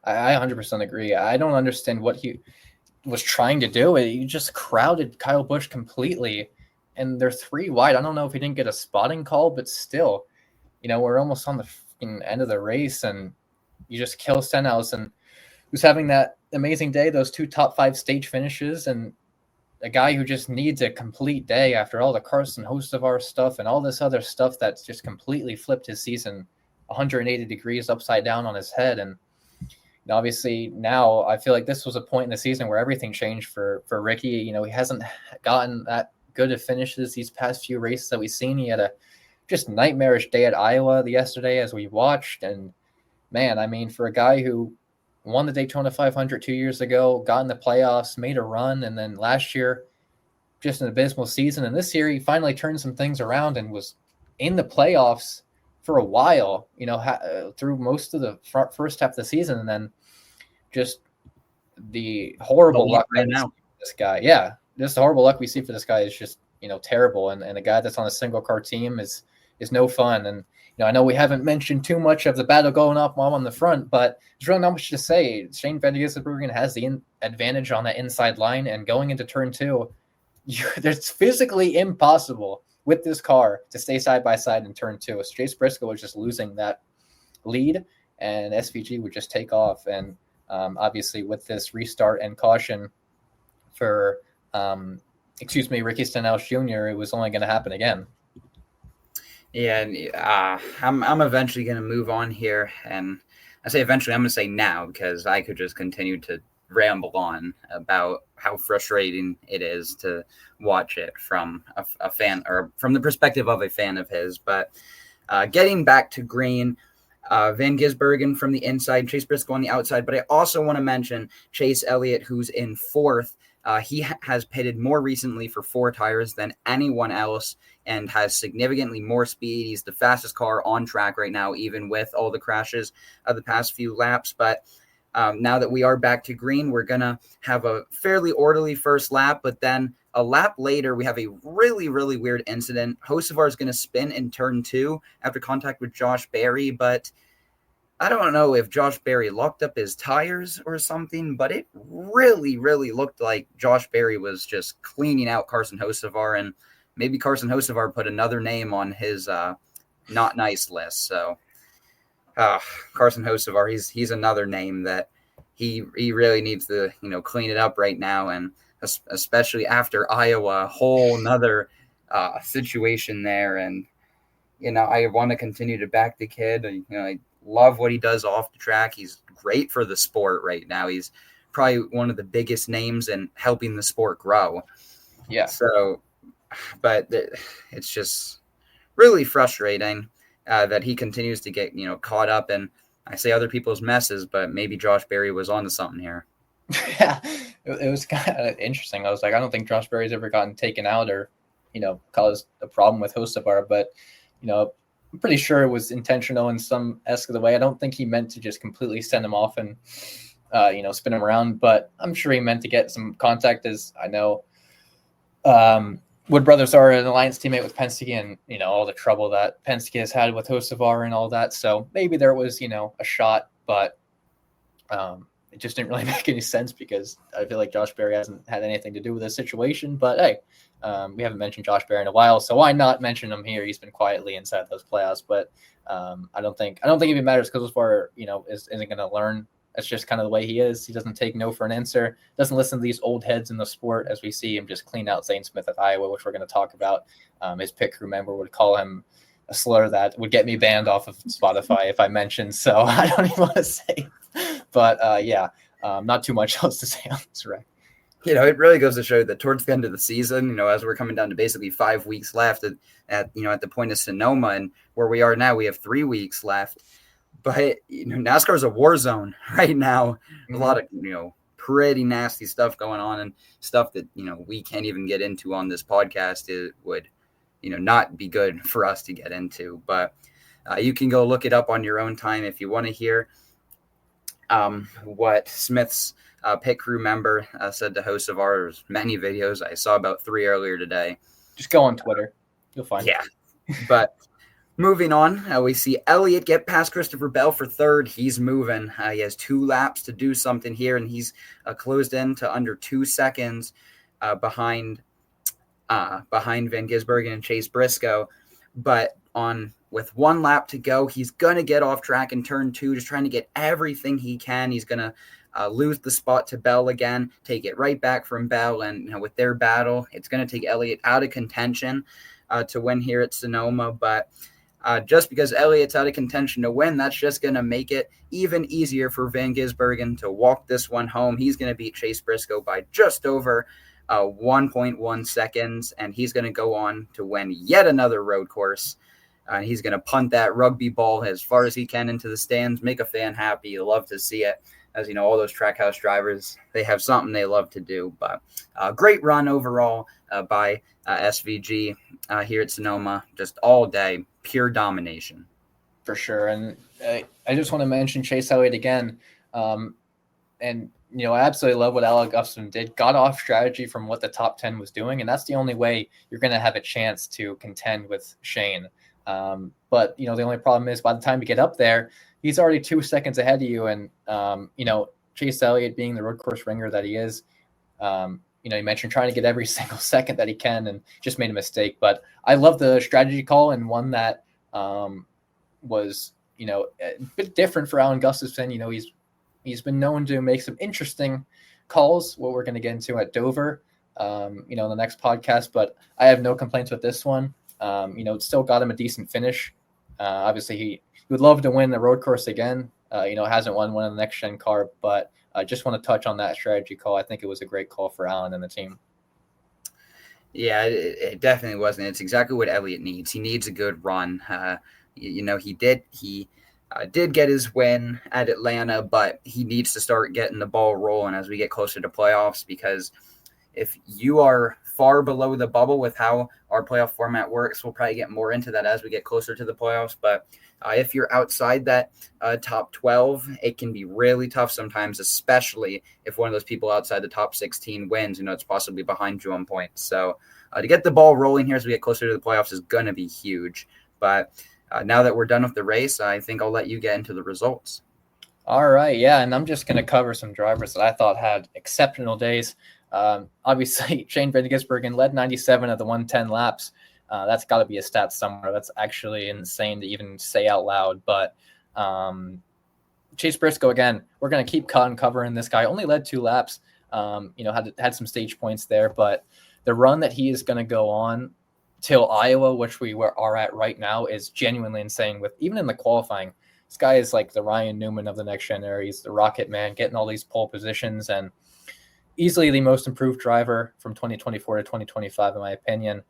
I 100% agree. I don't understand what he was trying to do. He just crowded Kyle Busch completely, and they're 3 wide. I don't know if he didn't get a spotting call, but still, we're almost on the end of the race, and you just kill Stenhouse, and who's having that amazing day, those 2 top 5 stage finishes, and a guy who just needs a complete day after all the Carson Hocevar stuff and all this other stuff that's just completely flipped his season 180 degrees upside down on his head. And obviously now I feel like this was a point in the season where everything changed for Ricky. He hasn't gotten that good of finishes these past few races that we've seen. He had a just nightmarish day at Iowa yesterday as we watched. And man, I mean, for a guy who won the Daytona 500 2 years ago, got in the playoffs, made a run, and then last year just an abysmal season. And this year he finally turned some things around and was in the playoffs for a while, through most of the first half of the season, and then just the horrible luck right now. This guy, just the horrible luck we see for this guy is just terrible, and a guy that's on a single car team is no fun. And I know we haven't mentioned too much of the battle going on the front, but there's really not much to say. Shane Van Gisbergen has the advantage on that inside line, and going into turn 2, it's physically impossible with this car to stay side by side in turn 2. So Chase Briscoe was just losing that lead, and SVG would just take off. And obviously with this restart and caution for Ricky Stenhouse Jr., it was only going to happen again. Yeah, and I'm eventually going to move on here, and I say eventually, I'm going to say now, because I could just continue to ramble on about how frustrating it is to watch it from a fan, or from the perspective of a fan of his. But getting back to green, Van Gisbergen from the inside, Chase Briscoe on the outside. But I also want to mention Chase Elliott, who's in 4th, He has pitted more recently for 4 tires than anyone else and has significantly more speed. He's the fastest car on track right now, even with all the crashes of the past few laps. But now that we are back to green, we're going to have a fairly orderly first lap, but then a lap later, we have a really, really weird incident. Hocevar is going to spin in turn 2 after contact with Josh Berry, but I don't know if Josh Berry locked up his tires or something, but it really, really looked like Josh Berry was just cleaning out Carson Hocevar, and maybe Carson Hocevar put another name on his not nice list. So Carson Hocevar, he's another name that he really needs to clean it up right now, and especially after Iowa, a whole nother situation there. And I want to continue to back the kid. I love what he does off the track. He's great for the sport right now. He's probably one of the biggest names in helping the sport grow. Yeah. So, but it's just really frustrating that he continues to get, caught up in, I say other people's messes, but maybe Josh Berry was onto something here. Yeah, it was kind of interesting. I was like, I don't think Josh Berry's ever gotten taken out or, caused a problem with Hocevar, but, I'm pretty sure it was intentional in some esque of the way. I don't think he meant to just completely send him off and, spin him around, but I'm sure he meant to get some contact, as I know Wood Brothers are an alliance teammate with Penske, and, all the trouble that Penske has had with Hocevar and all that. So maybe there was, a shot, but it just didn't really make any sense because I feel like Josh Berry hasn't had anything to do with this situation. But hey, we haven't mentioned Josh Berry in a while, so why not mention him here? He's been quietly inside those playoffs, but I don't think it even matters because Hocevar, isn't going to learn. That's just kind of the way he is. He doesn't take no for an answer. Doesn't listen to these old heads in the sport, as we see him just clean out Zane Smith at Iowa, which we're going to talk about. His pit crew member would call him a slur that would get me banned off of Spotify if I mentioned. So I don't even want to say. But not too much else to say on this wreck. It really goes to show that towards the end of the season, as we're coming down to basically 5 weeks left at the point of Sonoma, and where we are now, we have 3 weeks left. But NASCAR is a war zone right now. Mm-hmm. A lot of pretty nasty stuff going on, and stuff that we can't even get into on this podcast. It would not be good for us to get into. But you can go look it up on your own time if you want to hear what Smith's pit crew member said to Hocevar. There's many videos. I saw about 3 earlier today. Just go on Twitter. You'll find it. Yeah. But moving on, we see Elliott get past Christopher Bell for 3rd. He's moving. He has 2 laps to do something here, and he's closed in to under 2 seconds behind Van Gisbergen and Chase Briscoe. But with 1 lap to go, he's going to get off track in turn 2, just trying to get everything he can. He's going to lose the spot to Bell again, take it right back from Bell, and with their battle, it's going to take Elliott out of contention to win here at Sonoma. But just because Elliott's out of contention to win, that's just going to make it even easier for Van Gisbergen to walk this one home. He's going to beat Chase Briscoe by just over 1.1 seconds, and he's going to go on to win yet another road course. He's going to punt that rugby ball as far as he can into the stands, make a fan happy. You love to see it. As all those Trackhouse drivers, they have something they love to do. But great run overall by SVG here at Sonoma. Just all day, pure domination. For sure. And I just want to mention Chase Elliott again. And I absolutely love what Alex Gustafson did. Got off strategy from what the top 10 was doing, and that's the only way you're going to have a chance to contend with Shane. But the only problem is by the time you get up there, he's already 2 seconds ahead of you. And Chase Elliott, being the road course ringer that he is, you mentioned trying to get every single second that he can, and just made a mistake. But I love the strategy call, and one that was a bit different for Alan Gustafson. He's been known to make some interesting calls, what we're going to get into at Dover, in the next podcast. But I have no complaints with this one. It still got him a decent finish. Obviously, he would love to win the road course again. Hasn't won one of the next gen car, but I just want to touch on that strategy call. I think it was a great call for Alan and the team. Yeah, it definitely wasn't. It's exactly what Elliott needs. He needs a good run. He did get his win at Atlanta, but he needs to start getting the ball rolling as we get closer to playoffs, because if you are far below the bubble with how our playoff format works, we'll probably get more into that as we get closer to the playoffs. But if you're outside that top 12, it can be really tough sometimes, especially if one of those people outside the top 16 wins. It's possibly behind you on points. So to get the ball rolling here as we get closer to the playoffs is going to be huge. But now that we're done with the race, I think I'll let you get into the results. All right, yeah, and I'm just going to cover some drivers that I thought had exceptional days. Obviously, Shane Van Gisbergen led 97 of the 110 laps. That's got to be a stat somewhere. That's actually insane to even say out loud. But Chase Briscoe, again, we're going to keep covering this guy. Only led 2 laps, had some stage points there. But the run that he is going to go on till Iowa, which we are at right now, is genuinely insane. With even in the qualifying, this guy is like the Ryan Newman of the next gen era. He's the rocket man, getting all these pole positions, and easily the most improved driver from 2024 to 2025, in my opinion.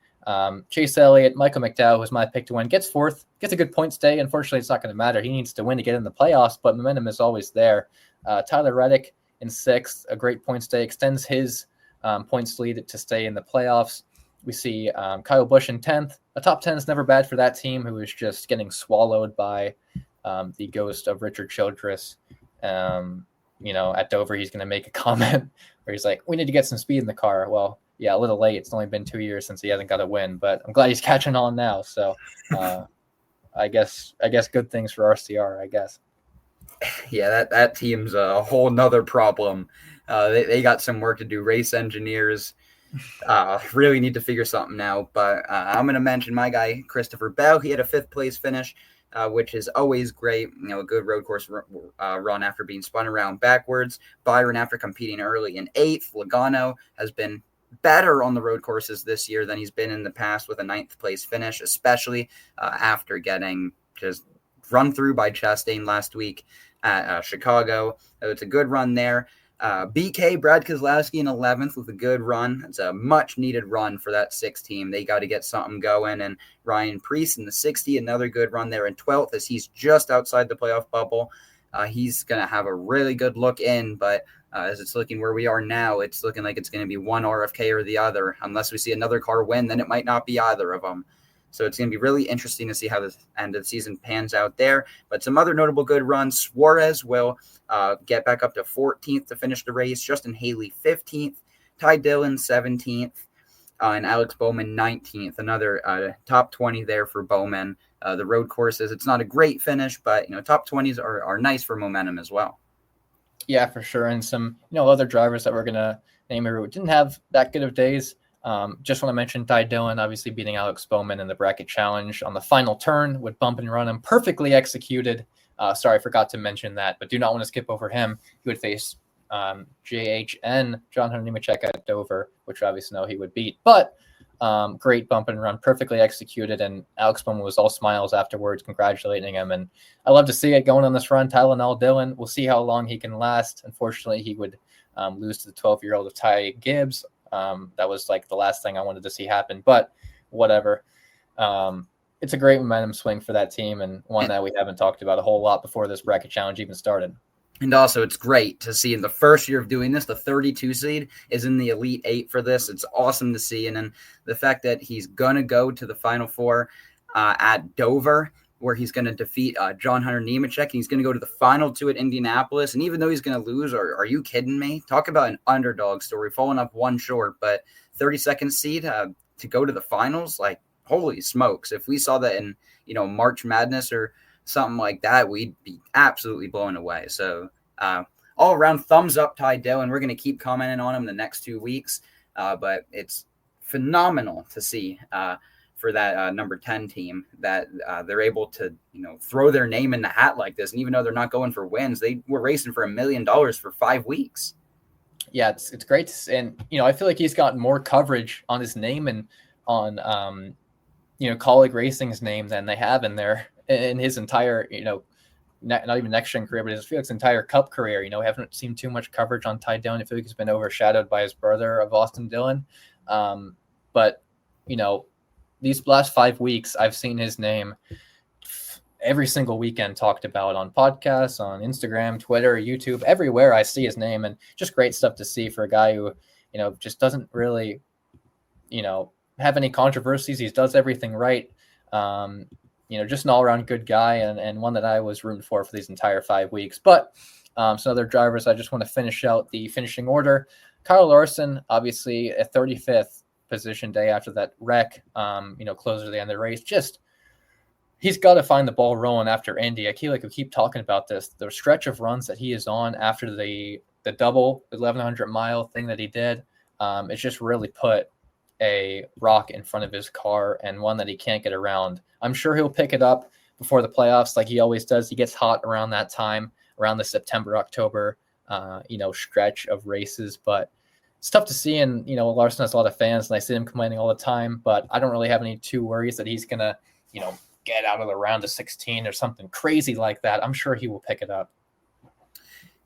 Chase Elliott, Michael McDowell, who's my pick to win, gets 4th, gets a good points day. Unfortunately, it's not going to matter. He needs to win to get in the playoffs, but momentum is always there. Tyler Reddick in 6th, a great points day, extends his points lead to stay in the playoffs. We see Kyle Busch in 10th. A top 10 is never bad for that team, who is just getting swallowed by the ghost of Richard Childress. At Dover, he's going to make a comment where he's like, we need to get some speed in the car. Well, yeah, a little late. It's only been 2 years since he hasn't got a win, but I'm glad he's catching on now. So I guess good things for RCR, I guess. Yeah, that team's a whole nother problem. They got some work to do. Race engineers really need to figure something out. But I'm going to mention my guy, Christopher Bell. He had a 5th place finish, which is always great. A good road course run after being spun around backwards. Byron after competing early in 8th. Logano has been better on the road courses this year than he's been in the past with a 9th place finish, especially after getting just run through by Chastain last week at Chicago. It's a good run there. BK, Brad Keselowski in 11th with a good run. It's a much needed run for that 6 team. They got to get something going. And Ryan Preece in the 60, another good run there in 12th as he's just outside the playoff bubble. He's going to have a really good look in, but as it's looking where we are now, it's looking like it's going to be one RFK or the other. Unless we see another car win, then it might not be either of them. So it's going to be really interesting to see how the end of the season pans out there. But some other notable good runs. Suarez will get back up to 14th to finish the race. Justin Haley, 15th. Ty Dillon, 17th. And Alex Bowman, 19th. Another top 20 there for Bowman. The road courses, it's not a great finish, but top 20s are nice for momentum as well. Yeah, for sure. And some other drivers that we're going to name here who didn't have that good of days. Just want to mention Ty Dillon, obviously beating Alex Bowman in the bracket challenge on the final turn with bump and run him, perfectly executed. Sorry, I forgot to mention that, but do not want to skip over him. He would face JHN, John Hunter Nemechek at Dover, which obviously know he would beat. But great bump and run, perfectly executed, and Alex Bowman was all smiles afterwards, congratulating him. And I love to see it going on this run. Tylenol Dillon, we'll see how long he can last. Unfortunately, he would lose to the 12-year-old of Ty Gibbs. That was like the last thing I wanted to see happen, but whatever. It's a great momentum swing for that team, and one that we haven't talked about a whole lot before this bracket challenge even started. And also, it's great to see in the first year of doing this, the 32 seed is in the Elite 8 for this. It's awesome to see. And then the fact that he's going to go to the Final Four at Dover, where he's going to defeat John Hunter Nemechek, and he's going to go to the Final 2 at Indianapolis. And even though he's going to lose, are you kidding me? Talk about an underdog story, falling up one short, but 32nd seed to go to the finals, like, holy smokes. If we saw that in, March Madness or something like that, we'd be absolutely blown away. So all around thumbs up Ty Dillon. We're going to keep commenting on him the next 2 weeks, but it's phenomenal to see for that number 10 team that they're able to throw their name in the hat like this. And even though they're not going for wins, they were racing for $1 million for 5 weeks. Yeah, it's great. And I feel like he's gotten more coverage on his name and on Colleague Racing's name than they have in his entire, not even next gen career, but his Felix entire Cup career. We haven't seen too much coverage on Ty Dillon. I feel like he's been overshadowed by his brother of Austin Dillon. But these last 5 weeks, I've seen his name every single weekend talked about on podcasts, on Instagram, Twitter, YouTube, everywhere I see his name, and just great stuff to see for a guy who just doesn't really, have any controversies. He does everything right. Just an all-around good guy, and one that I was rooting for these entire 5 weeks. But some other drivers, I just want to finish out the finishing order. Kyle Larson, obviously a 35th position day after that wreck, closer to the end of the race. He's got to find the ball rolling after Indy. I feel like we keep talking about this. The stretch of runs that he is on after the double 1,100-mile thing that he did, it's just really put a rock in front of his car, and one that he can't get around. I'm sure he'll pick it up before the playoffs like he always does. He gets hot around that time, around the September, October, stretch of races. But it's tough to see, and, Larson has a lot of fans, and I see him complaining all the time, but I don't really have any too worries that he's going to, get out of the round of 16 or something crazy like that. I'm sure he will pick it up.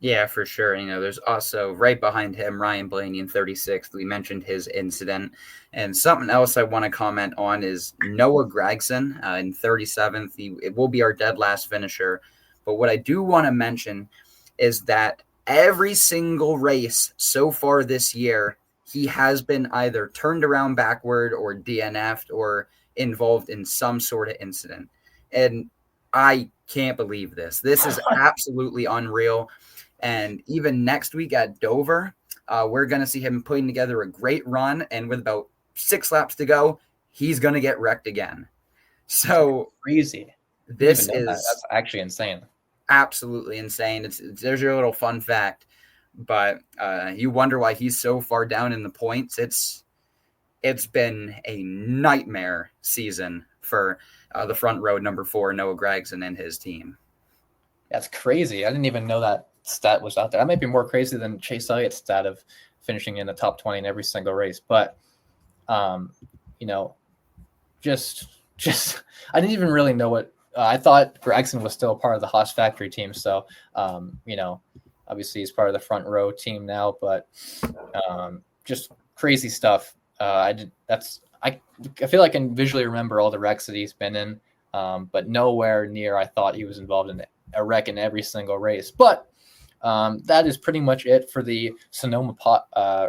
Yeah, for sure. There's also right behind him, Ryan Blaney in 36th. We mentioned his incident. And something else I want to comment on is Noah Gragson in 37th. It will be our dead last finisher. But what I do want to mention is that every single race so far this year, he has been either turned around backward or DNF'd or involved in some sort of incident. And I can't believe this. This is absolutely unreal. And even next week at Dover, we're going to see him putting together a great run. And with about 6 laps to go, he's going to get wrecked again. So crazy. This is that's actually insane. Absolutely insane. There's your little fun fact. But you wonder why he's so far down in the points. It's been a nightmare season for the front row number 4, Noah Gragson, and his team. That's crazy. I didn't even know that stat was out there. That might be more crazy than Chase Elliott's stat of finishing in the top 20 in every single race. But, just I didn't even really know what I thought. Gragson was still part of the Haas factory team. So, obviously he's part of the front row team now, but just crazy stuff. I feel like I can visually remember all the wrecks that he's been in, but nowhere near I thought he was involved in a wreck in every single race. But that is pretty much it for the Sonoma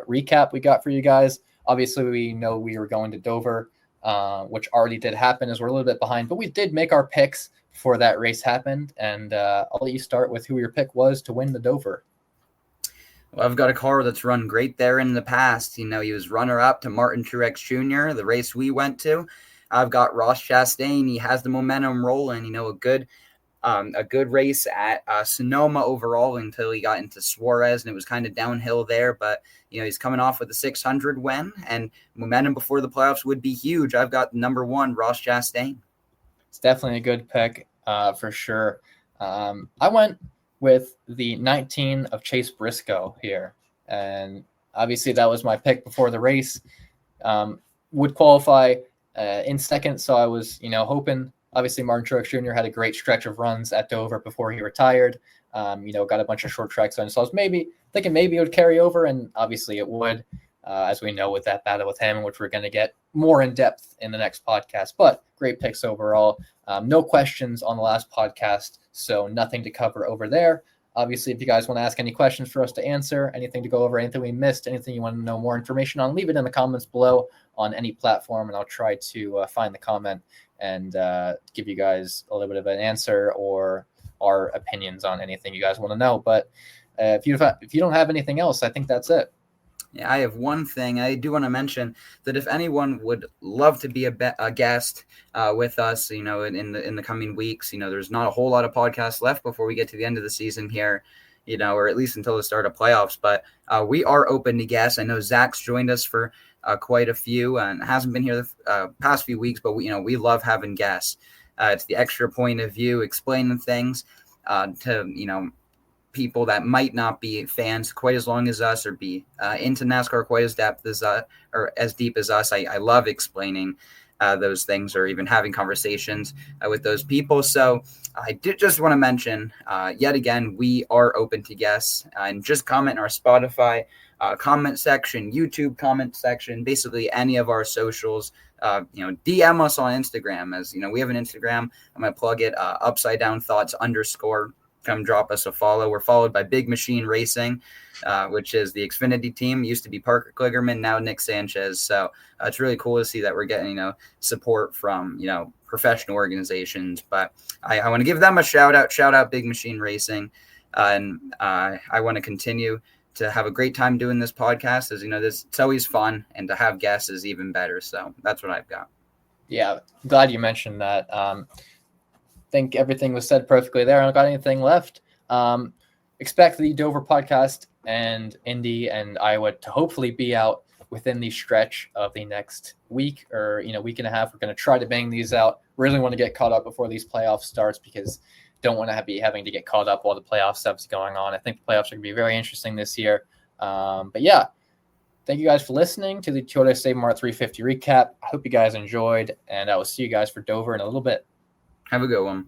recap we got for you guys. Obviously, we know we were going to Dover, which already did happen, as we're a little bit behind, but we did make our picks before that race happened. And I'll let you start with who your pick was to win the Dover. Well, I've got a car that's run great there in the past. He was runner-up to Martin Truex Jr., the race we went to. I've got Ross Chastain. He has the momentum rolling. A good race at Sonoma overall until he got into Suarez, and it was kind of downhill there. But, he's coming off with a 600 win, and momentum before the playoffs would be huge. I've got number 1, Ross Chastain. It's definitely a good pick for sure. I went with the 19 of Chase Briscoe here. And obviously that was my pick before the race. Would qualify in second. So I was, hoping. Obviously Martin Truex Jr. had a great stretch of runs at Dover before he retired. Got a bunch of short tracks on. So I was thinking maybe it would carry over, and obviously it would, as we know with that battle with him, which we're going to get more in depth in the next podcast. But great picks overall. No questions on the last podcast, so nothing to cover over there. Obviously, if you guys want to ask any questions for us to answer, anything to go over, anything we missed, anything you want to know more information on, leave it in the comments below on any platform, and I'll try to find the comment and give you guys a little bit of an answer or our opinions on anything you guys want to know. But if you don't have anything else, I think that's it. Yeah, I have one thing. I do want to mention that if anyone would love to be a guest with us, in the coming weeks, there's not a whole lot of podcasts left before we get to the end of the season here, or at least until the start of playoffs. But we are open to guests. I know Zach's joined us for quite a few and hasn't been here the past few weeks, but we love having guests. It's the extra point of view, explaining things to people that might not be fans quite as long as us or be into NASCAR quite as as deep as us. I love explaining those things or even having conversations with those people. So I did just want to mention yet again, we are open to guests, and just comment in our Spotify comment section, YouTube comment section, basically any of our socials. DM us on Instagram, as we have an Instagram. I'm going to plug it upside down thoughts _ come drop us a follow. We're followed by Big Machine Racing, which is the Xfinity team. Used to be Parker Kligerman, now Nick Sanchez. So it's really cool to see that we're getting, support from, professional organizations. But I want to give them a shout out. Shout out Big Machine Racing. And I want to continue to have a great time doing this podcast. As it's always fun, and to have guests is even better. So that's what I've got. Yeah, glad you mentioned that. Think everything was said perfectly there. I don't got anything left. Expect the Dover podcast and Indy and Iowa to hopefully be out within the stretch of the next week or week and a half. We're going to try to bang these out. Really want to get caught up before these playoffs starts, because don't want to be having to get caught up while the playoff stuff's going on. I think the playoffs are going to be very interesting this year. But yeah, thank you guys for listening to the Toyota Save Mart 350 recap. I hope you guys enjoyed, and I will see you guys for Dover in a little bit. Have a good one.